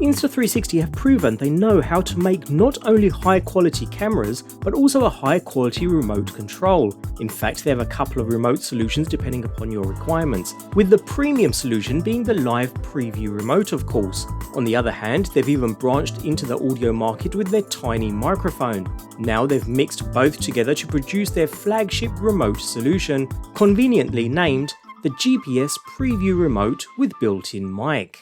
Insta360 have proven they know how to make not only high quality cameras, but also a high quality remote control. In fact, they have a couple of remote solutions depending upon your requirements, with the premium solution being the live preview remote of course. On the other hand, they've even branched into the audio market with their tiny microphone. Now they've mixed both together to produce their flagship remote solution, conveniently named the GPS Preview Remote with built-in mic.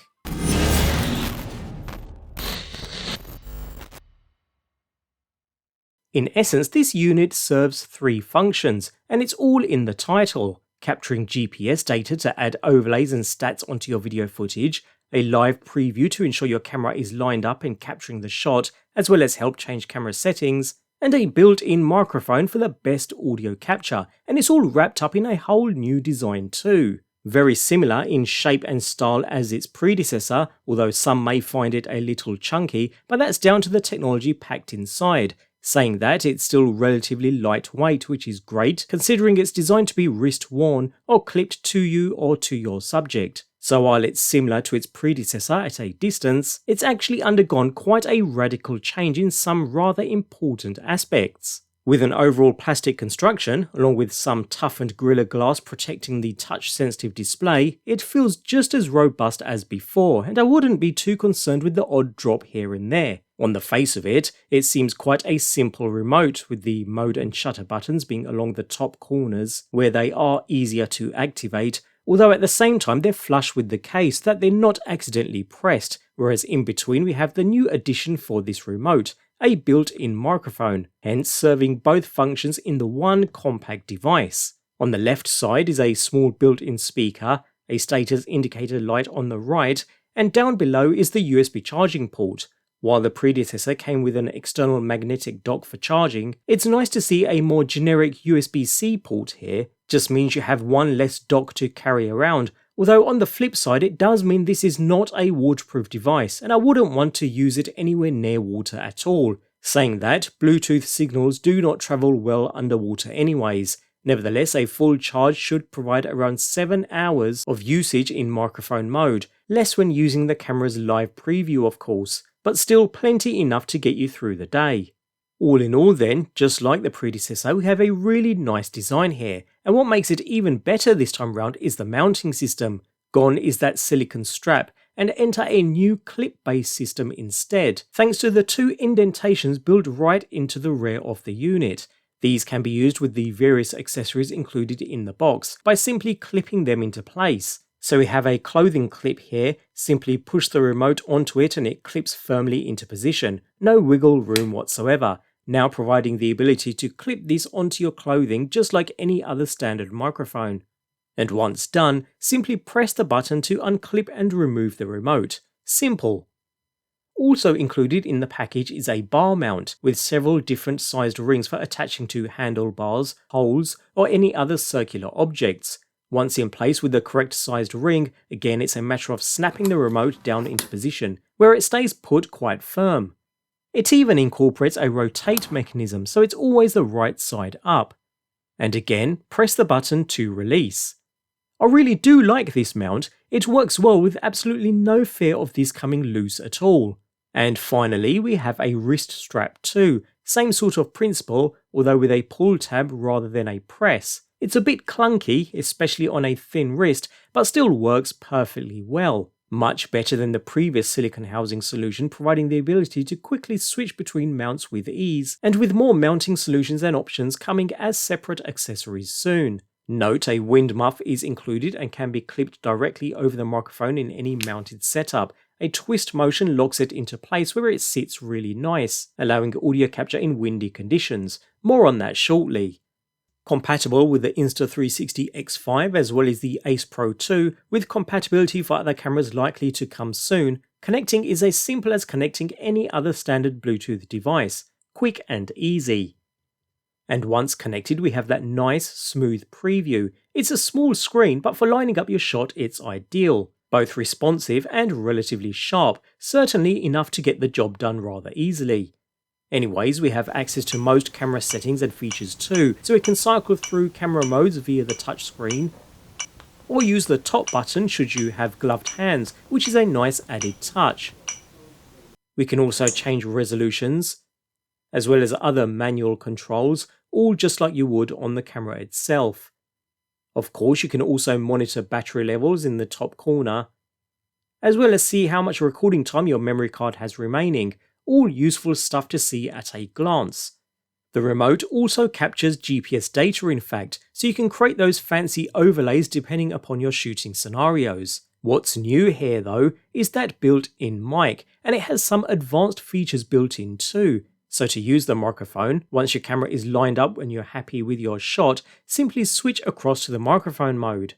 In essence, this unit serves three functions, and it's all in the title: capturing GPS data to add overlays and stats onto your video footage, a live preview to ensure your camera is lined up and capturing the shot, as well as help change camera settings, and a built-in microphone for the best audio capture, and it's all wrapped up in a whole new design too. Very similar in shape and style as its predecessor, although some may find it a little chunky, but that's down to the technology packed inside. Saying that, it's still relatively lightweight, which is great considering it's designed to be wrist worn or clipped to you or to your subject. So while it's similar to its predecessor at a distance, it's actually undergone quite a radical change in some rather important aspects. With an overall plastic construction, along with some toughened Gorilla Glass protecting the touch-sensitive display, it feels just as robust as before, and I wouldn't be too concerned with the odd drop here and there. On the face of it, it seems quite a simple remote, with the mode and shutter buttons being along the top corners, where they are easier to activate, although at the same time they're flush with the case that they're not accidentally pressed, whereas in between we have the new addition for this remote, a built-in microphone, hence serving both functions in the one compact device. On the left side is a small built-in speaker, a status indicator light on the right, and down below is the USB charging port. While the predecessor came with an external magnetic dock for charging, it's nice to see a more generic USB-C port here. Just means you have one less dock to carry around, although on the flip side it does mean this is not a waterproof device and I wouldn't want to use it anywhere near water at all. Saying that, Bluetooth signals do not travel well underwater anyways. Nevertheless, a full charge should provide around 7 hours of usage in microphone mode, less when using the camera's live preview of course, but still plenty enough to get you through the day. All in all then, just like the predecessor, we have a really nice design here, and what makes it even better this time round is the mounting system. Gone is that silicone strap, and enter a new clip-based system instead, thanks to the two indentations built right into the rear of the unit. These can be used with the various accessories included in the box by simply clipping them into place. So we have a clothing clip here, simply push the remote onto it and it clips firmly into position, no wiggle room whatsoever, now providing the ability to clip this onto your clothing just like any other standard microphone. And once done, simply press the button to unclip and remove the remote. Simple. Also included in the package is a bar mount with several different sized rings for attaching to handlebars, holes, or any other circular objects. Once in place with the correct sized ring, again it's a matter of snapping the remote down into position, where it stays put quite firm. It even incorporates a rotate mechanism, so it's always the right side up. And again, press the button to release. I really do like this mount, it works well with absolutely no fear of this coming loose at all. And finally, we have a wrist strap too, same sort of principle, although with a pull tab rather than a press. It's a bit clunky, especially on a thin wrist, but still works perfectly well. Much better than the previous silicone housing solution, providing the ability to quickly switch between mounts with ease, and with more mounting solutions and options coming as separate accessories soon. Note, a wind muff is included and can be clipped directly over the microphone in any mounted setup. A twist motion locks it into place where it sits really nice, allowing audio capture in windy conditions. More on that shortly. Compatible with the Insta360 X5 as well as the Ace Pro 2, with compatibility for other cameras likely to come soon, connecting is as simple as connecting any other standard Bluetooth device, quick and easy. And once connected we have that nice smooth preview. It's a small screen, but for lining up your shot it's ideal. Both responsive and relatively sharp, certainly enough to get the job done rather easily. Anyways, we have access to most camera settings and features too, so we can cycle through camera modes via the touchscreen, or use the top button should you have gloved hands, which is a nice added touch. We can also change resolutions, as well as other manual controls, all just like you would on the camera itself. Of course, you can also monitor battery levels in the top corner, as well as see how much recording time your memory card has remaining, all useful stuff to see at a glance. The remote also captures GPS data in fact, so you can create those fancy overlays depending upon your shooting scenarios. What's new here though is that built-in mic, and it has some advanced features built in too. So to use the microphone, once your camera is lined up when you're happy with your shot, simply switch across to the microphone mode.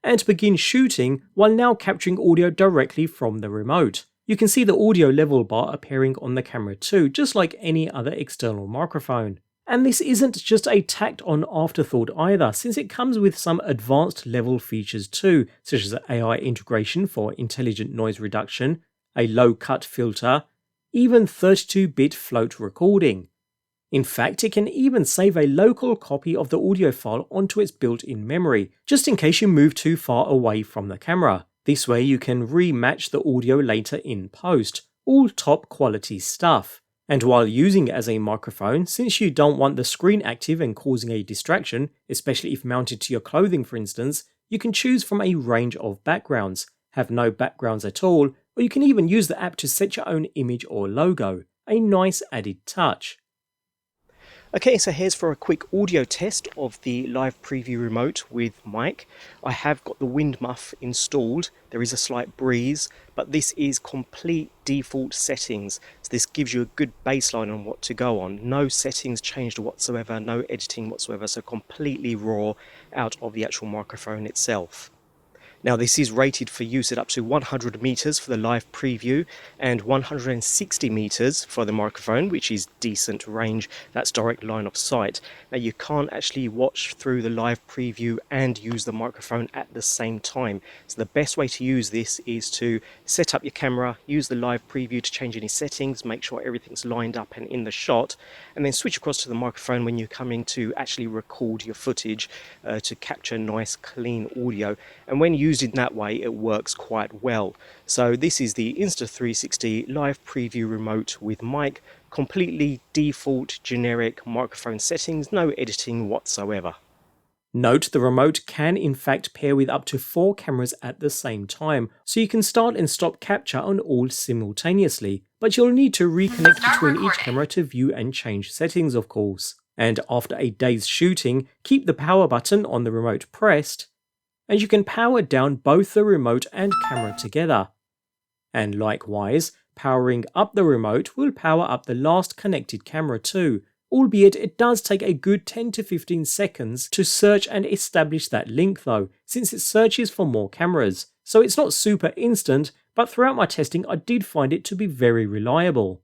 And begin shooting while now capturing audio directly from the remote. You can see the audio level bar appearing on the camera too, just like any other external microphone. And this isn't just a tacked on afterthought either, since it comes with some advanced level features too, such as AI integration for intelligent noise reduction, a low cut filter, even 32-bit float recording. In fact, it can even save a local copy of the audio file onto its built-in memory, just in case you move too far away from the camera. This way you can rematch the audio later in post, all top quality stuff. And while using it as a microphone, since you don't want the screen active and causing a distraction, especially if mounted to your clothing for instance, you can choose from a range of backgrounds, have no backgrounds at all, or you can even use the app to set your own image or logo, a nice added touch. Okay, so here's for a quick audio test of the live preview remote with mic. I have got the wind muff installed. There is a slight breeze, but this is complete default settings. So this gives you a good baseline on what to go on. No settings changed whatsoever, no editing whatsoever, so completely raw out of the actual microphone itself. Now this is rated for use at up to 100 meters for the live preview and 160 meters for the microphone, which is decent range. That's direct line of sight. Now you can't actually watch through the live preview and use the microphone at the same time. So the best way to use this is to set up your camera, use the live preview to change any settings, make sure everything's lined up and in the shot, and then switch across to the microphone when you're coming to actually record your footage to capture nice clean audio. And when used in that way, it works quite well. So this is the Insta360 live preview remote with mic, completely default generic microphone settings, no editing whatsoever. Note the remote can in fact pair with up to 4 cameras at the same time, so you can start and stop capture on all simultaneously, but you'll need to reconnect between each camera to view and change settings of course. And after a day's shooting, keep the power button on the remote pressed, and you can power down both the remote and camera together. And likewise, powering up the remote will power up the last connected camera too, albeit it does take a good 10 to 15 seconds to search and establish that link though, since it searches for more cameras. So it's not super instant, but throughout my testing I did find it to be very reliable.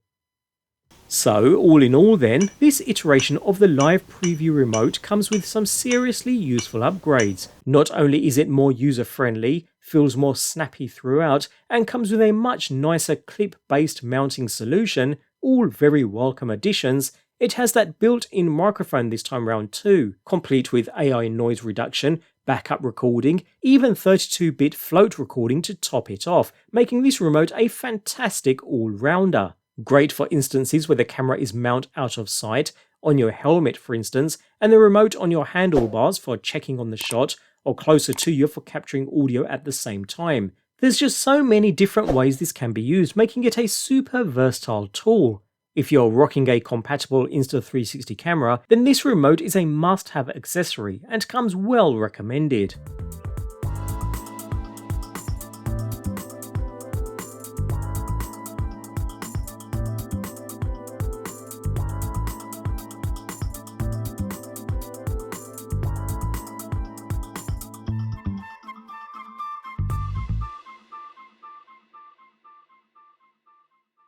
So, all in all then, this iteration of the live preview remote comes with some seriously useful upgrades. Not only is it more user-friendly, feels more snappy throughout, and comes with a much nicer clip-based mounting solution, all very welcome additions, it has that built-in microphone this time round too, complete with AI noise reduction, backup recording, even 32-bit float recording to top it off, making this remote a fantastic all-rounder. Great for instances where the camera is mounted out of sight, on your helmet for instance, and the remote on your handlebars for checking on the shot, or closer to you for capturing audio at the same time. There's just so many different ways this can be used, making it a super versatile tool. If you're rocking a compatible Insta360 camera, then this remote is a must-have accessory and comes well recommended.